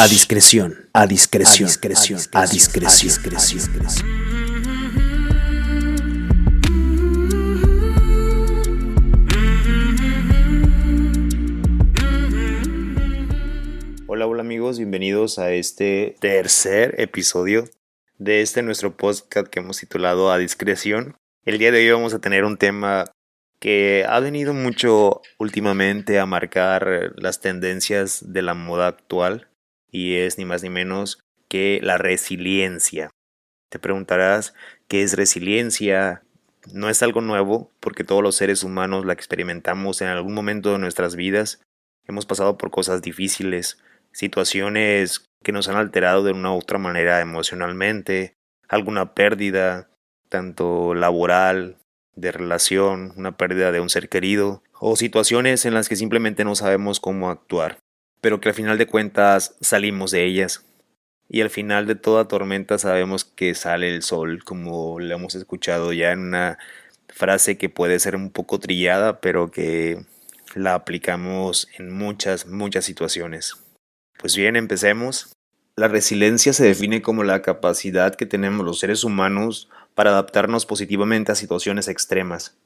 A discreción, a discreción, a discreción, a discreción, a discreción. Hola amigos, bienvenidos a este tercer episodio de nuestro podcast que hemos titulado A Discreción. El día de hoy vamos a tener un tema que ha venido mucho últimamente a marcar las tendencias de la moda actual y es ni más ni menos que la resiliencia. Te preguntarás, ¿qué es resiliencia? No es algo nuevo porque todos los seres humanos la experimentamos en algún momento de nuestras vidas. Hemos pasado por cosas difíciles, situaciones que nos han alterado de una u otra manera emocionalmente, alguna pérdida, tanto laboral, de relación, una pérdida de un ser querido, o situaciones en las que simplemente no sabemos cómo actuar, pero que al final de cuentas salimos de ellas. Y al final de toda tormenta sabemos que sale el sol, como lo hemos escuchado ya en una frase que puede ser un poco trillada, pero que la aplicamos en muchas situaciones. Pues bien, empecemos. La resiliencia se define como la capacidad que tenemos los seres humanos para adaptarnos positivamente a situaciones extremas.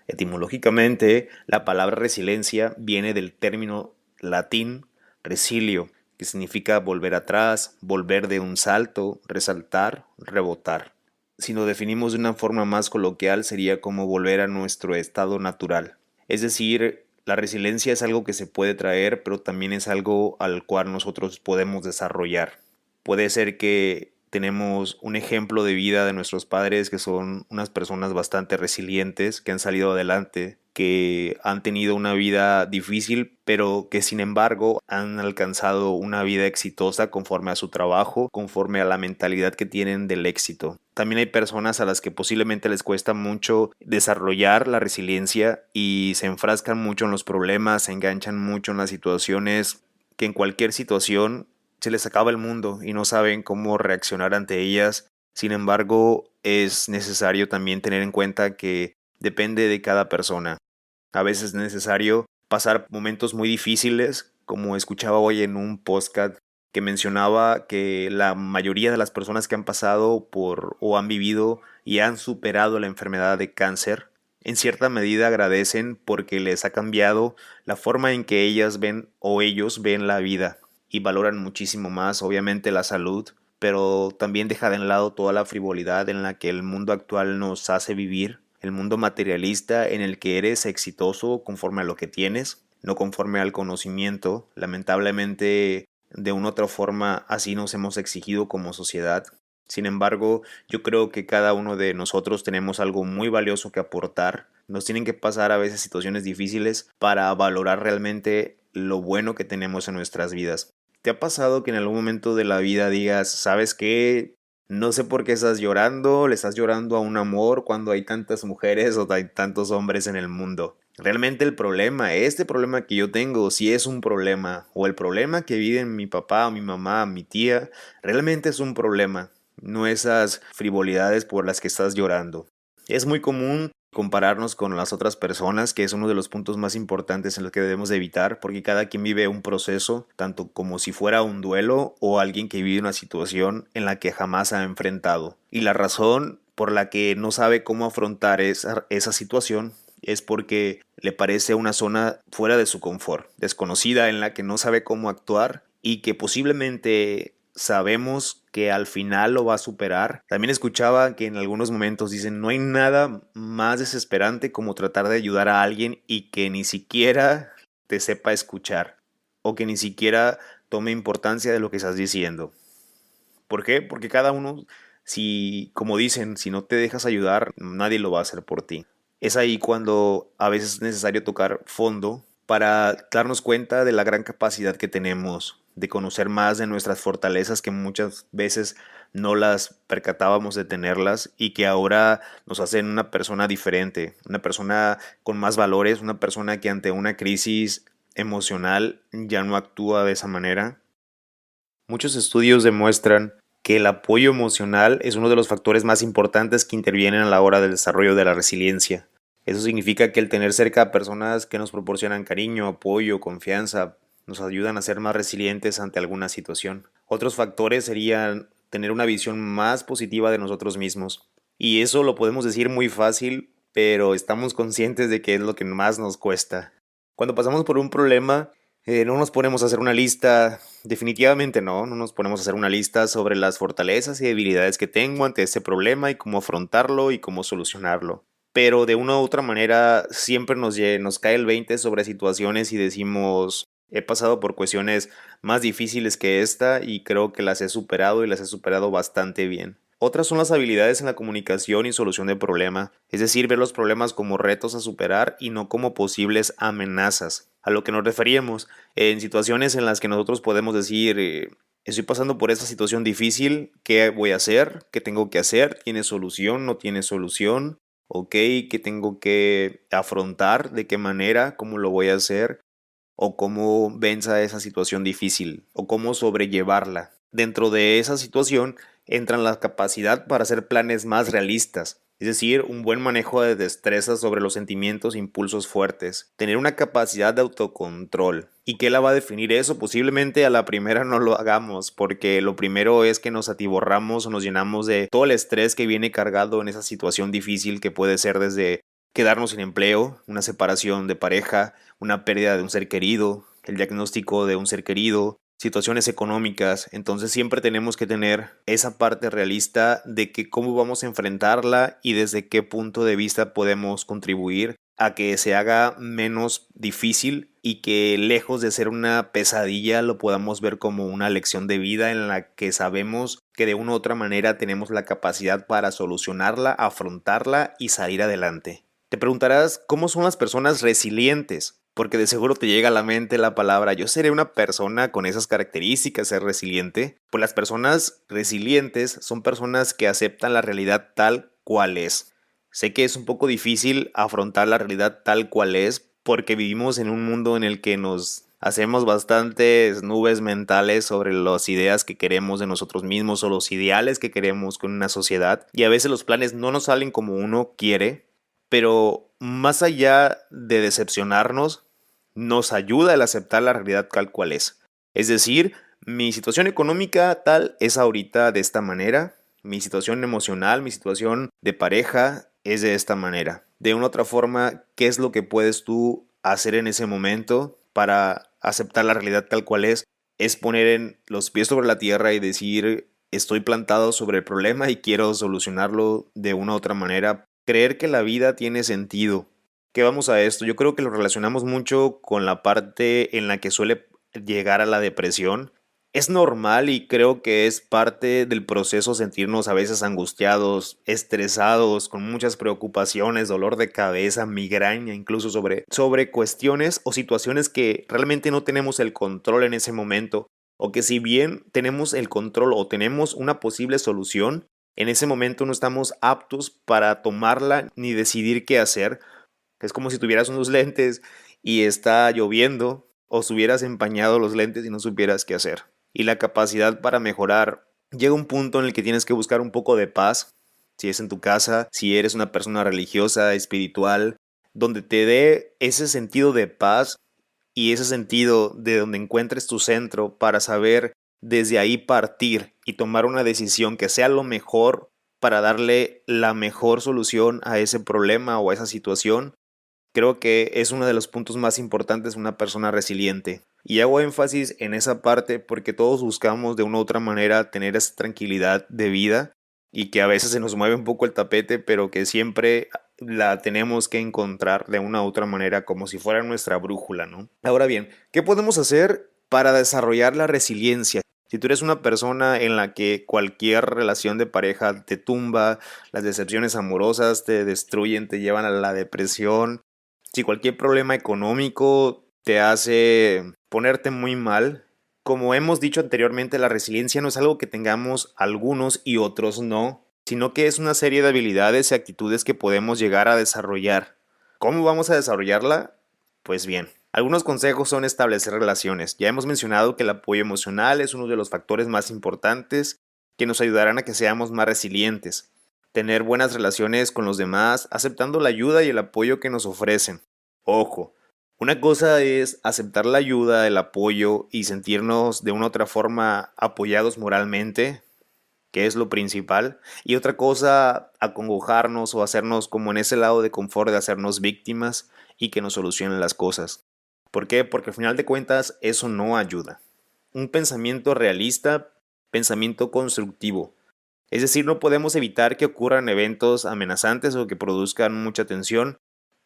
Etimológicamente, la palabra resiliencia viene del término latín resilio, que significa volver atrás, volver de un salto, resaltar, rebotar. Si lo definimos de una forma más coloquial, sería como volver a nuestro estado natural. Es decir, la resiliencia es algo que se puede traer, pero también es algo al cual nosotros podemos desarrollar. Puede ser que tenemos un ejemplo de vida de nuestros padres que son unas personas bastante resilientes, que han salido adelante, que han tenido una vida difícil, pero que sin embargo han alcanzado una vida exitosa conforme a su trabajo, conforme a la mentalidad que tienen del éxito. También hay personas a las que posiblemente les cuesta mucho desarrollar la resiliencia y se enfrascan mucho en los problemas, se enganchan mucho en las situaciones que en cualquier situación se les acaba el mundo y no saben cómo reaccionar ante ellas. Sin embargo, es necesario también tener en cuenta que depende de cada persona. A veces es necesario pasar momentos muy difíciles, como escuchaba hoy en un podcast que mencionaba que la mayoría de las personas que han pasado por o han vivido y han superado la enfermedad de cáncer, en cierta medida agradecen porque les ha cambiado la forma en que ellas ven o ellos ven la vida y valoran muchísimo más, obviamente, la salud, pero también deja de lado toda la frivolidad en la que el mundo actual nos hace vivir, el mundo materialista en el que eres exitoso conforme a lo que tienes, no conforme al conocimiento. Lamentablemente, de una u otra forma, así nos hemos exigido como sociedad. Sin embargo, yo creo que cada uno de nosotros tenemos algo muy valioso que aportar. Nos tienen que pasar a veces situaciones difíciles para valorar realmente lo bueno que tenemos en nuestras vidas. ¿Te ha pasado que en algún momento de la vida digas, ¿sabes qué? No sé por qué estás llorando, le estás llorando a un amor cuando hay tantas mujeres o hay tantos hombres en el mundo? Realmente el problema, este problema que yo tengo, si es un problema, o el problema que viven mi papá, mi mamá, mi tía, realmente es un problema, no esas frivolidades por las que estás llorando. Es muy común compararnos con las otras personas, que es uno de los puntos más importantes en los que debemos de evitar, porque cada quien vive un proceso, tanto como si fuera un duelo o alguien que vive una situación en la que jamás ha enfrentado. Y la razón por la que no sabe cómo afrontar esa situación es porque le parece una zona fuera de su confort, desconocida, en la que no sabe cómo actuar y que posiblemente sabemos que al final lo va a superar. También escuchaba que en algunos momentos dicen, no hay nada más desesperante como tratar de ayudar a alguien y que ni siquiera te sepa escuchar o que ni siquiera tome importancia de lo que estás diciendo. ¿Por qué? Porque cada uno, si, como dicen, si no te dejas ayudar, nadie lo va a hacer por ti. Es ahí cuando a veces es necesario tocar fondo para darnos cuenta de la gran capacidad que tenemos de conocer más de nuestras fortalezas que muchas veces no las percatábamos de tenerlas y que ahora nos hacen una persona diferente, una persona con más valores, una persona que ante una crisis emocional ya no actúa de esa manera. Muchos estudios demuestran que el apoyo emocional es uno de los factores más importantes que intervienen a la hora del desarrollo de la resiliencia. Eso significa que el tener cerca a personas que nos proporcionan cariño, apoyo, confianza, nos ayudan a ser más resilientes ante alguna situación. Otros factores serían tener una visión más positiva de nosotros mismos. Y eso lo podemos decir muy fácil, pero estamos conscientes de que es lo que más nos cuesta. Cuando pasamos por un problema, no nos ponemos a hacer una lista, definitivamente no nos ponemos a hacer una lista sobre las fortalezas y debilidades que tengo ante ese problema y cómo afrontarlo y cómo solucionarlo. Pero de una u otra manera siempre nos cae el 20 sobre situaciones y decimos, he pasado por cuestiones más difíciles que esta y creo que las he superado y las he superado bastante bien. Otras son las habilidades en la comunicación y solución de problema, es decir, ver los problemas como retos a superar y no como posibles amenazas. A lo que nos referíamos, en situaciones en las que nosotros podemos decir, estoy pasando por esta situación difícil, ¿qué voy a hacer? ¿Qué tengo que hacer? ¿Tiene solución? ¿No tiene solución? ¿Ok? ¿Qué tengo que afrontar? ¿De qué manera? ¿Cómo lo voy a hacer? ¿O cómo venza esa situación difícil? ¿O cómo sobrellevarla? Dentro de esa situación entran la capacidad para hacer planes más realistas, es decir, un buen manejo de destrezas sobre los sentimientos e impulsos fuertes, tener una capacidad de autocontrol. ¿Y qué la va a definir eso? Posiblemente a la primera no lo hagamos, porque lo primero es que nos atiborramos o nos llenamos de todo el estrés que viene cargado en esa situación difícil que puede ser desde quedarnos sin empleo, una separación de pareja, una pérdida de un ser querido, el diagnóstico de un ser querido, situaciones económicas. Entonces siempre tenemos que tener esa parte realista de que cómo vamos a enfrentarla y desde qué punto de vista podemos contribuir a que se haga menos difícil y que lejos de ser una pesadilla lo podamos ver como una lección de vida en la que sabemos que de una u otra manera tenemos la capacidad para solucionarla, afrontarla y salir adelante. Te preguntarás cómo son las personas resilientes, porque de seguro te llega a la mente la palabra yo seré una persona con esas características, ser resiliente. Pues las personas resilientes son personas que aceptan la realidad tal cual es. Sé que es un poco difícil afrontar la realidad tal cual es porque vivimos en un mundo en el que nos hacemos bastantes nubes mentales sobre las ideas que queremos de nosotros mismos o los ideales que queremos con una sociedad y a veces los planes no nos salen como uno quiere. Pero más allá de decepcionarnos, nos ayuda el aceptar la realidad tal cual es. Es decir, mi situación económica tal es ahorita de esta manera, mi situación emocional, mi situación de pareja es de esta manera. De una u otra forma, ¿qué es lo que puedes tú hacer en ese momento para aceptar la realidad tal cual es? Es poner en los pies sobre la tierra y decir, estoy plantado sobre el problema y quiero solucionarlo de una u otra manera. Creer que la vida tiene sentido. ¿Qué vamos a esto? Yo creo que lo relacionamos mucho con la parte en la que suele llegar a la depresión. Es normal y creo que es parte del proceso sentirnos a veces angustiados, estresados, con muchas preocupaciones, dolor de cabeza, migraña, incluso sobre cuestiones o situaciones que realmente no tenemos el control en ese momento, o que si bien tenemos el control o tenemos una posible solución, en ese momento no estamos aptos para tomarla ni decidir qué hacer. Es como si tuvieras unos lentes y está lloviendo o si hubieras empañado los lentes y no supieras qué hacer. Y la capacidad para mejorar llega un punto en el que tienes que buscar un poco de paz, si es en tu casa, si eres una persona religiosa, espiritual, donde te dé ese sentido de paz y ese sentido de donde encuentres tu centro para saber desde ahí partir y tomar una decisión que sea lo mejor para darle la mejor solución a ese problema o a esa situación. Creo que es uno de los puntos más importantes de una persona resiliente. Y hago énfasis en esa parte porque todos buscamos de una u otra manera tener esa tranquilidad de vida y que a veces se nos mueve un poco el tapete, pero que siempre la tenemos que encontrar de una u otra manera como si fuera nuestra brújula, ¿no? Ahora bien, ¿qué podemos hacer para desarrollar la resiliencia? Si tú eres una persona en la que cualquier relación de pareja te tumba, las decepciones amorosas te destruyen, te llevan a la depresión, si cualquier problema económico te hace ponerte muy mal, como hemos dicho anteriormente, la resiliencia no es algo que tengamos algunos y otros no, sino que es una serie de habilidades y actitudes que podemos llegar a desarrollar. ¿Cómo vamos a desarrollarla? Pues bien, algunos consejos son establecer relaciones. Ya hemos mencionado que el apoyo emocional es uno de los factores más importantes que nos ayudarán a que seamos más resilientes. Tener buenas relaciones con los demás, aceptando la ayuda y el apoyo que nos ofrecen. Ojo, Una cosa es aceptar la ayuda, el apoyo y sentirnos de una u otra forma apoyados moralmente, que es lo principal. Y otra cosa, acongojarnos o hacernos como en ese lado de confort de hacernos víctimas y que nos solucionen las cosas. ¿Por qué? Porque al final de cuentas eso no ayuda. Un pensamiento realista, pensamiento constructivo. Es decir, no podemos evitar que ocurran eventos amenazantes o que produzcan mucha tensión,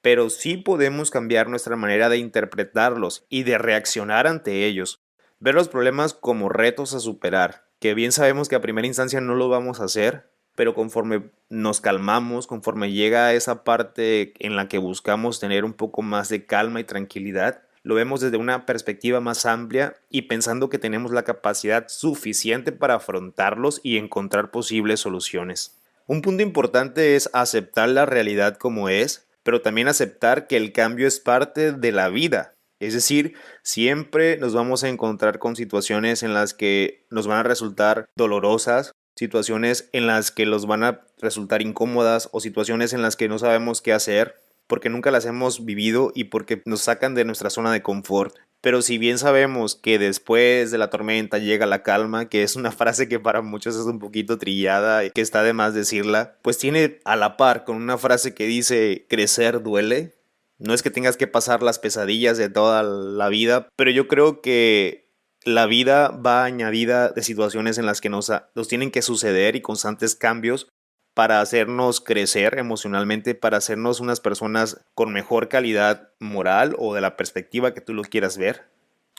pero sí podemos cambiar nuestra manera de interpretarlos y de reaccionar ante ellos. Ver los problemas como retos a superar, que bien sabemos que a primera instancia no lo vamos a hacer, pero conforme nos calmamos, conforme llega a esa parte en la que buscamos tener un poco más de calma y tranquilidad, lo vemos desde una perspectiva más amplia y pensando que tenemos la capacidad suficiente para afrontarlos y encontrar posibles soluciones. Un punto importante es aceptar la realidad como es, pero también aceptar que el cambio es parte de la vida. Es decir, siempre nos vamos a encontrar con situaciones en las que nos van a resultar dolorosas, situaciones en las que nos van a resultar incómodas o situaciones en las que no sabemos qué hacer porque nunca las hemos vivido y porque nos sacan de nuestra zona de confort. Pero si bien sabemos que después de la tormenta llega la calma, que es una frase que para muchos es un poquito trillada y que está de más decirla, pues tiene a la par con una frase que dice crecer duele. No es que tengas que pasar las pesadillas de toda la vida, pero yo creo que la vida va añadida de situaciones en las que nos tienen que suceder y constantes cambios para hacernos crecer emocionalmente, para hacernos unas personas con mejor calidad moral o de la perspectiva que tú lo quieras ver.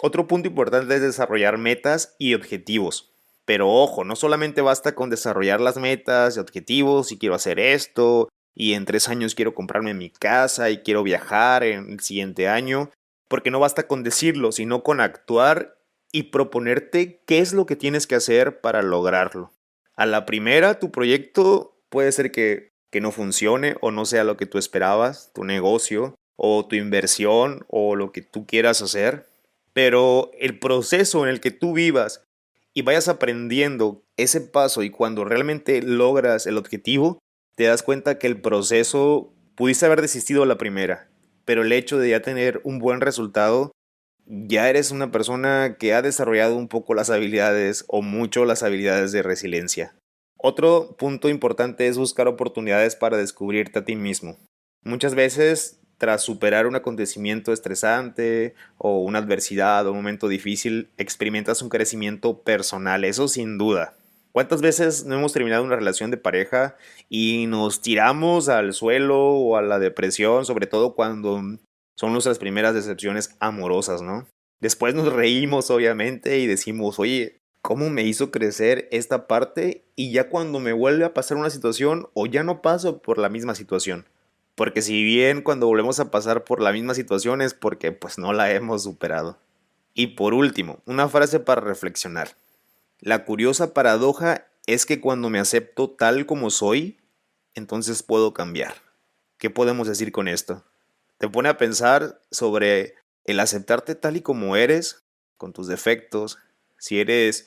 Otro punto importante es desarrollar metas y objetivos. Pero ojo, no solamente basta con desarrollar las metas y objetivos y quiero hacer esto y en 3 años quiero comprarme mi casa y quiero viajar en el siguiente año, porque no basta con decirlo, sino con actuar y proponerte qué es lo que tienes que hacer para lograrlo. A la primera, tu proyecto puede ser que no funcione o no sea lo que tú esperabas, tu negocio o tu inversión o lo que tú quieras hacer, pero el proceso en el que tú vivas y vayas aprendiendo ese paso y cuando realmente logras el objetivo, te das cuenta que el proceso pudiste haber desistido a la primera, pero el hecho de ya tener un buen resultado, ya eres una persona que ha desarrollado un poco las habilidades o mucho las habilidades de resiliencia. Otro punto importante es buscar oportunidades para descubrirte a ti mismo. Muchas veces, tras superar un acontecimiento estresante o una adversidad o un momento difícil, experimentas un crecimiento personal, eso sin duda. ¿Cuántas veces no hemos terminado una relación de pareja y nos tiramos al suelo o a la depresión, sobre todo cuando son nuestras primeras decepciones amorosas, ¿no? Después nos reímos, obviamente, y decimos, oye, ¿cómo me hizo crecer esta parte? Y ya cuando me vuelve a pasar una situación o ya no paso por la misma situación. Porque si bien cuando volvemos a pasar por la misma situación es porque pues no la hemos superado. Y por último, una frase para reflexionar. La curiosa paradoja es que cuando me acepto tal como soy, entonces puedo cambiar. ¿Qué podemos decir con esto? Te pone a pensar sobre el aceptarte tal y como eres, con tus defectos, si eres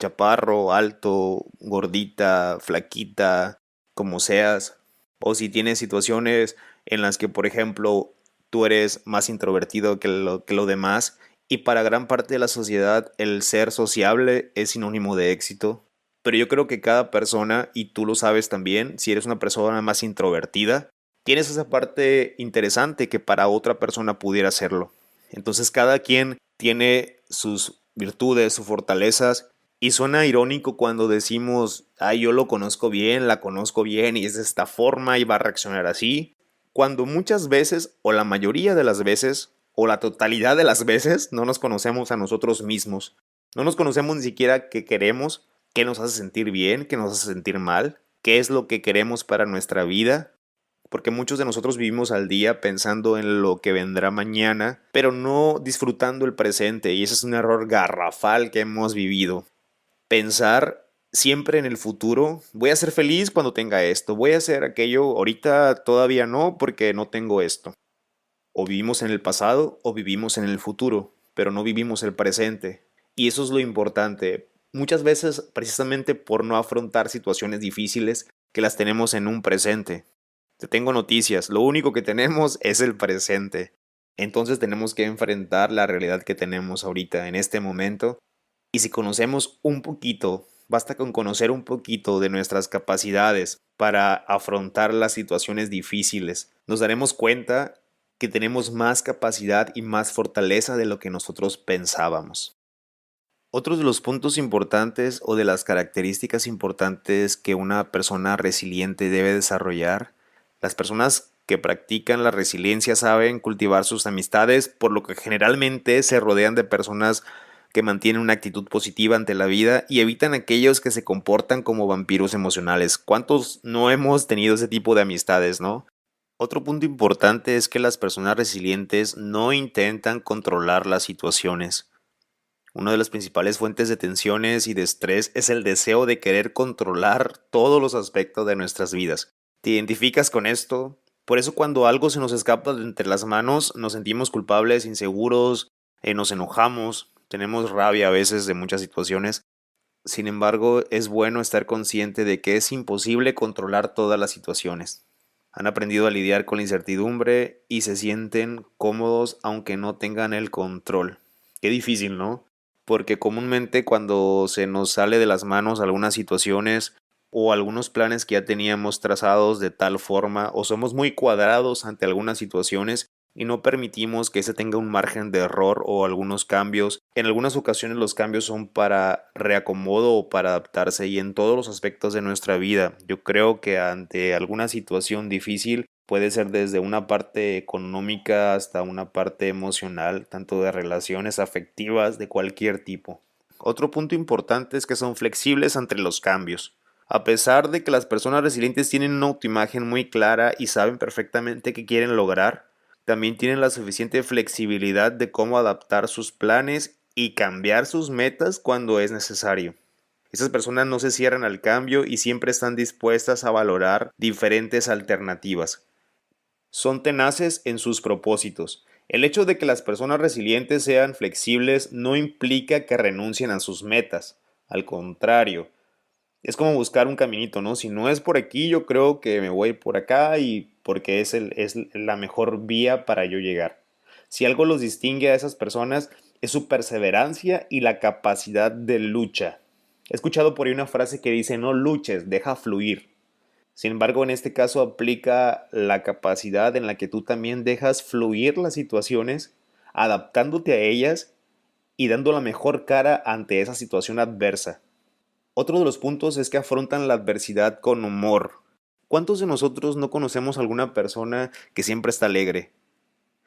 chaparro, alto, gordita, flaquita, como seas, o si tienes situaciones en las que, por ejemplo, tú eres más introvertido que lo demás, y para gran parte de la sociedad el ser sociable es sinónimo de éxito. Pero yo creo que cada persona, y tú lo sabes también, si eres una persona más introvertida, tienes esa parte interesante que para otra persona pudiera serlo. Entonces cada quien tiene sus virtudes, sus fortalezas, y suena irónico cuando decimos, ay, yo lo conozco bien, la conozco bien y es de esta forma y va a reaccionar así. Cuando muchas veces, o la mayoría de las veces, o la totalidad de las veces, no nos conocemos a nosotros mismos. No nos conocemos ni siquiera qué queremos, qué nos hace sentir bien, qué nos hace sentir mal, qué es lo que queremos para nuestra vida. Porque muchos de nosotros vivimos al día pensando en lo que vendrá mañana, pero no disfrutando el presente, y ese es un error garrafal que hemos vivido. Pensar siempre en el futuro, voy a ser feliz cuando tenga esto, voy a hacer aquello, ahorita todavía no porque no tengo esto. O vivimos en el pasado o vivimos en el futuro, pero no vivimos el presente. Y eso es lo importante. Muchas veces, precisamente por no afrontar situaciones difíciles, que las tenemos en un presente. Te tengo noticias, lo único que tenemos es el presente. Entonces tenemos que enfrentar la realidad que tenemos ahorita, en este momento. Y si conocemos un poquito, basta con conocer un poquito de nuestras capacidades para afrontar las situaciones difíciles, nos daremos cuenta que tenemos más capacidad y más fortaleza de lo que nosotros pensábamos. Otro de los puntos importantes o de las características importantes que una persona resiliente debe desarrollar, las personas que practican la resiliencia saben cultivar sus amistades, por lo que generalmente se rodean de personas que mantienen una actitud positiva ante la vida y evitan aquellos que se comportan como vampiros emocionales. ¿Cuántos no hemos tenido ese tipo de amistades, no? Otro punto importante es que las personas resilientes no intentan controlar las situaciones. Una de las principales fuentes de tensiones y de estrés es el deseo de querer controlar todos los aspectos de nuestras vidas. ¿Te identificas con esto? Por eso cuando algo se nos escapa de entre las manos, nos sentimos culpables, inseguros, nos enojamos, tenemos rabia a veces de muchas situaciones. Sin embargo, es bueno estar consciente de que es imposible controlar todas las situaciones. Han aprendido a lidiar con la incertidumbre y se sienten cómodos aunque no tengan el control. Qué difícil, ¿no? Porque comúnmente cuando se nos sale de las manos algunas situaciones o algunos planes que ya teníamos trazados de tal forma o somos muy cuadrados ante algunas situaciones y no permitimos que ese tenga un margen de error o algunos cambios. En algunas ocasiones los cambios son para reacomodo o para adaptarse y en todos los aspectos de nuestra vida. Yo creo que ante alguna situación difícil puede ser desde una parte económica hasta una parte emocional, tanto de relaciones afectivas de cualquier tipo. Otro punto importante es que son flexibles ante los cambios. A pesar de que las personas resilientes tienen una autoimagen muy clara y saben perfectamente qué quieren lograr, también tienen la suficiente flexibilidad de cómo adaptar sus planes y cambiar sus metas cuando es necesario. Esas personas no se cierran al cambio y siempre están dispuestas a valorar diferentes alternativas. Son tenaces en sus propósitos. El hecho de que las personas resilientes sean flexibles no implica que renuncien a sus metas. Al contrario, es como buscar un caminito, ¿no? Si no es por aquí, yo creo que me voy por acá y porque es la mejor vía para yo llegar. Si algo los distingue a esas personas es su perseverancia y la capacidad de lucha. He escuchado por ahí una frase que dice no luches, deja fluir. Sin embargo, en este caso aplica la capacidad en la que tú también dejas fluir las situaciones, adaptándote a ellas y dando la mejor cara ante esa situación adversa. Otro de los puntos es que afrontan la adversidad con humor. ¿Cuántos de nosotros no conocemos a alguna persona que siempre está alegre?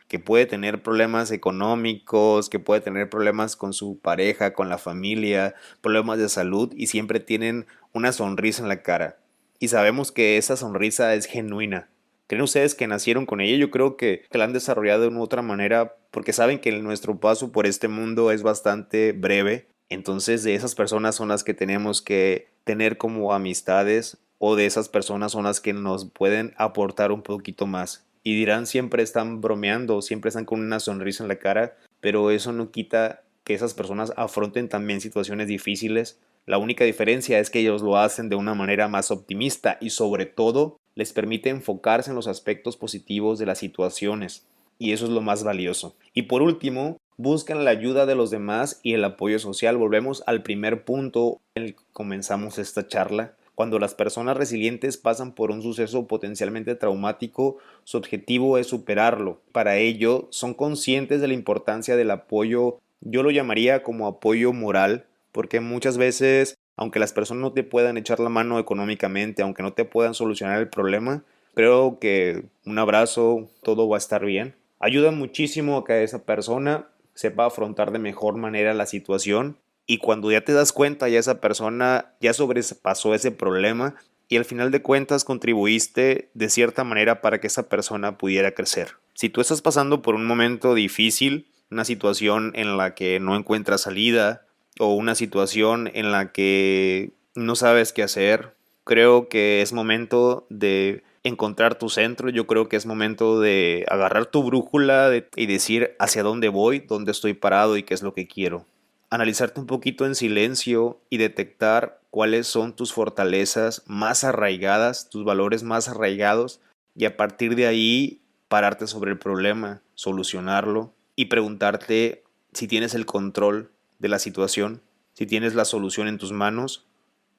Que puede tener problemas económicos, que puede tener problemas con su pareja, con la familia, problemas de salud y siempre tienen una sonrisa en la cara. Y sabemos que esa sonrisa es genuina. ¿Creen ustedes que nacieron con ella? Yo creo que la han desarrollado de una u otra manera porque saben que nuestro paso por este mundo es bastante breve. Entonces de esas personas son las que tenemos que tener como amistades o de esas personas son las que nos pueden aportar un poquito más. Y dirán, siempre están bromeando, siempre están con una sonrisa en la cara, pero eso no quita que esas personas afronten también situaciones difíciles. La única diferencia es que ellos lo hacen de una manera más optimista y sobre todo les permite enfocarse en los aspectos positivos de las situaciones. Y eso es lo más valioso. Y por último, buscan la ayuda de los demás y el apoyo social. Volvemos al primer punto en el que comenzamos esta charla. Cuando las personas resilientes pasan por un suceso potencialmente traumático, su objetivo es superarlo. Para ello, son conscientes de la importancia del apoyo, yo lo llamaría como apoyo moral, porque muchas veces, aunque las personas no te puedan echar la mano económicamente, aunque no te puedan solucionar el problema, creo que un abrazo, todo va a estar bien. Ayuda muchísimo a que esa persona sepa afrontar de mejor manera la situación y cuando ya te das cuenta, ya esa persona ya sobrepasó ese problema y al final de cuentas contribuiste de cierta manera para que esa persona pudiera crecer. Si tú estás pasando por un momento difícil, una situación en la que no encuentras salida o una situación en la que no sabes qué hacer, creo que es momento de encontrar tu centro. Yo creo que es momento de agarrar tu brújula y decir hacia dónde voy, dónde estoy parado y qué es lo que quiero. Analizarte un poquito en silencio y detectar cuáles son tus fortalezas más arraigadas, tus valores más arraigados y a partir de ahí pararte sobre el problema, solucionarlo y preguntarte si tienes el control de la situación, si tienes la solución en tus manos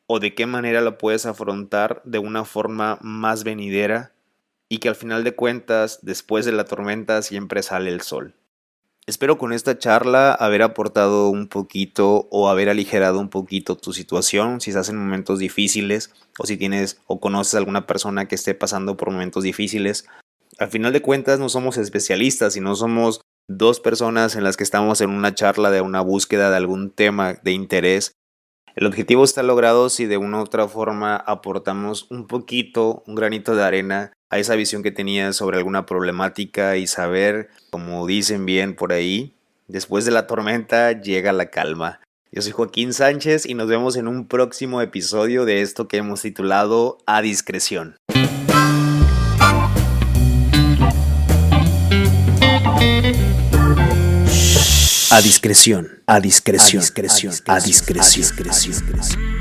o de qué manera la puedes afrontar de una forma más venidera y que al final de cuentas, después de la tormenta siempre sale el sol. Espero con esta charla haber aportado un poquito o haber aligerado un poquito tu situación, si estás en momentos difíciles o si tienes o conoces a alguna persona que esté pasando por momentos difíciles. Al final de cuentas no somos especialistas, sino somos dos personas en las que estamos en una charla de una búsqueda de algún tema de interés. El objetivo está logrado si de una u otra forma aportamos un poquito, un granito de arena a esa visión que tenías sobre alguna problemática y saber, como dicen bien por ahí, después de la tormenta llega la calma. Yo soy Joaquín Sánchez y nos vemos en un próximo episodio de esto que hemos titulado A Discreción. A discreción, a discreción, a discreción, a discreción.